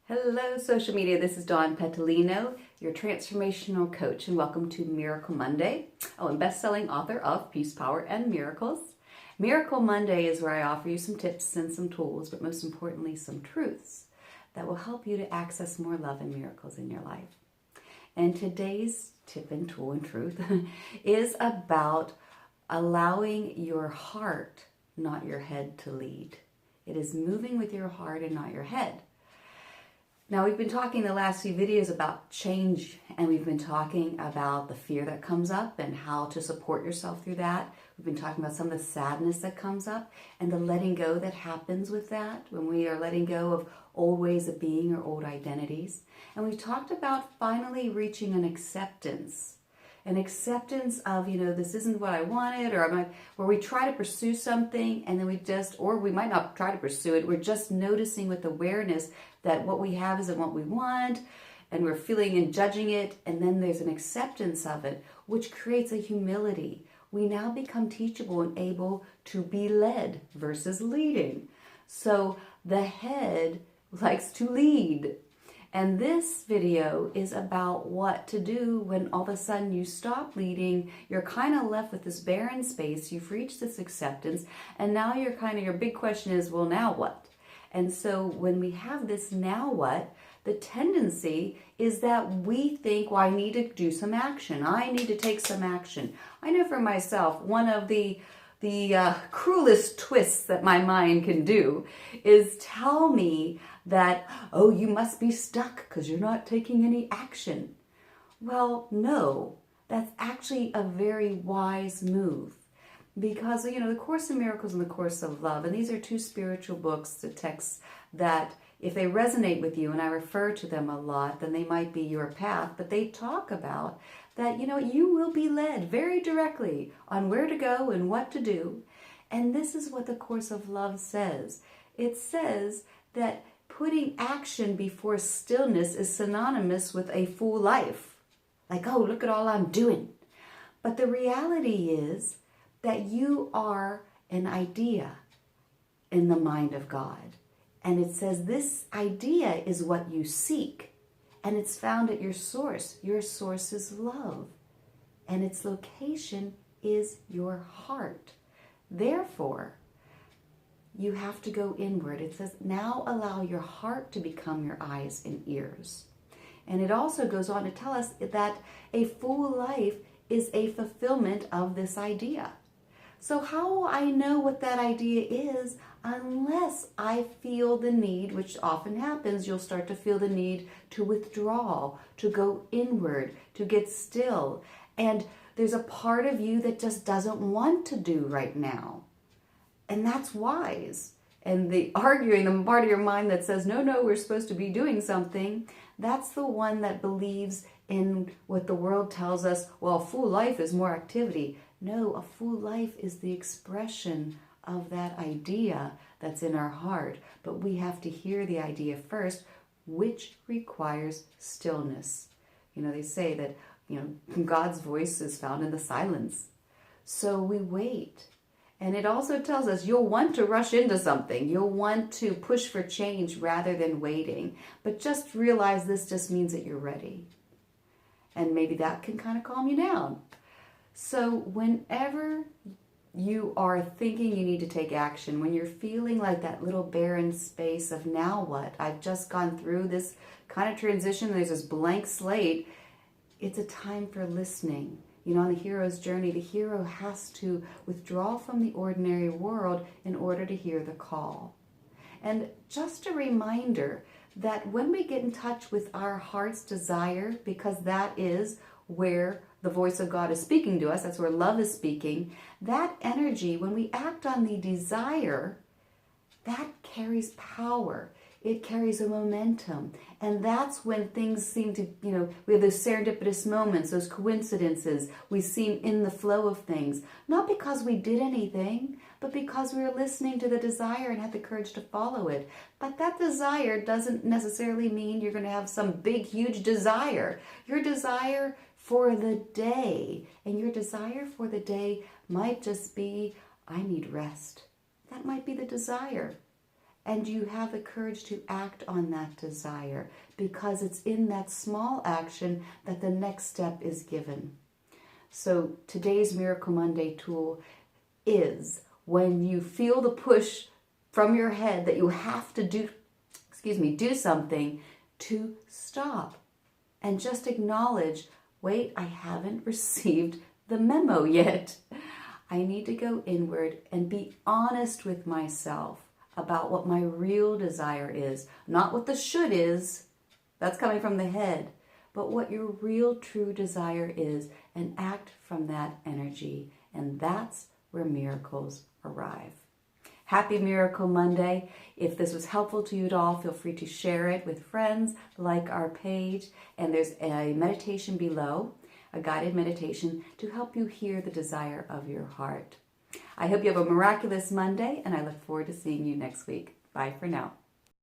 Hello, social media. This is Dawn Petalino, your transformational coach, and welcome to Miracle Monday. Oh, and best-selling author of Peace, Power, and Miracles. Miracle Monday is where I offer you some tips and some tools, but most importantly, some truths that will help you to access more love and miracles in your life. And today's tip and tool and truth is about allowing your heart, not your head, to lead. It is moving with your heart and not your head. Now, we've been talking the last few videos about change, and we've been talking about the fear that comes up and how to support yourself through that. We've been talking about some of the sadness that comes up and the letting go that happens with that when we are letting go of old ways of being or old identities. And we've talked about finally reaching an acceptance of, this isn't what I wanted, or where we try to pursue something and then or we might not try to pursue it, we're just noticing with awareness that what we have isn't what we want, and we're feeling and judging it, and then there's an acceptance of it, which creates a humility. We now become teachable and able to be led versus leading. So the head likes to lead. And this video is about what to do when all of a sudden you stop leading, you're kind of left with this barren space, you've reached this acceptance, and now your big question is, well, now what? And so when we have this now what, the tendency is that we think, well, I need to do some action. I need to take some action. I know for myself, one of the cruelest twists that my mind can do is tell me that, oh, you must be stuck because you're not taking any action. Well, no, that's actually a very wise move. Because, the Course in Miracles and the Course of Love, and these are two spiritual books, the texts that if they resonate with you, and I refer to them a lot, then they might be your path, but they talk about that, you will be led very directly on where to go and what to do. And this is what the Course of Love says. It says that putting action before stillness is synonymous with a full life. Like, oh, look at all I'm doing. But the reality is that you are an idea in the mind of God. And it says this idea is what you seek. And it's found at your source. Your source is love. And its location is your heart. Therefore, you have to go inward. It says, now allow your heart to become your eyes and ears. And it also goes on to tell us that a full life is a fulfillment of this idea. So how will I know what that idea is unless I feel the need, which often happens, you'll start to feel the need to withdraw, to go inward, to get still. And there's a part of you that just doesn't want to do right now. And that's wise. And the part of your mind that says, no, we're supposed to be doing something, that's the one that believes in what the world tells us, well, a full life is more activity. No, a full life is the expression of that idea that's in our heart. But we have to hear the idea first, which requires stillness. They say that, God's voice is found in the silence. So we wait. And it also tells us you'll want to rush into something. You'll want to push for change rather than waiting. But just realize this just means that you're ready. And maybe that can kind of calm you down. So whenever you are thinking you need to take action, when you're feeling like that little barren space of now what? I've just gone through this kind of transition. There's this blank slate. It's a time for listening. On the hero's journey, the hero has to withdraw from the ordinary world in order to hear the call. And just a reminder that when we get in touch with our heart's desire, because that is where the voice of God is speaking to us, that's where love is speaking, that energy, when we act on the desire, that carries power. It carries a momentum. And that's when things seem to, we have those serendipitous moments, those coincidences. We seem in the flow of things. Not because we did anything, but because we were listening to the desire and had the courage to follow it. But that desire doesn't necessarily mean you're going to have some big, huge desire. Your desire for the day, and your desire for the day might just be, I need rest. That might be the desire. and you have the courage to act on that desire, because it's in that small action that the next step is given. So today's Miracle Monday tool is, when you feel the push from your head that you have to do something, to stop and just acknowledge, wait, I haven't received the memo yet. I need to go inward and be honest with myself about what my real desire is. Not what the should is, that's coming from the head, but what your real true desire is, and act from that energy. And that's where miracles arrive. Happy Miracle Monday. If this was helpful to you at all, feel free to share it with friends, like our page, and there's a meditation below, a guided meditation to help you hear the desire of your heart. I hope you have a miraculous Monday, and I look forward to seeing you next week. Bye for now.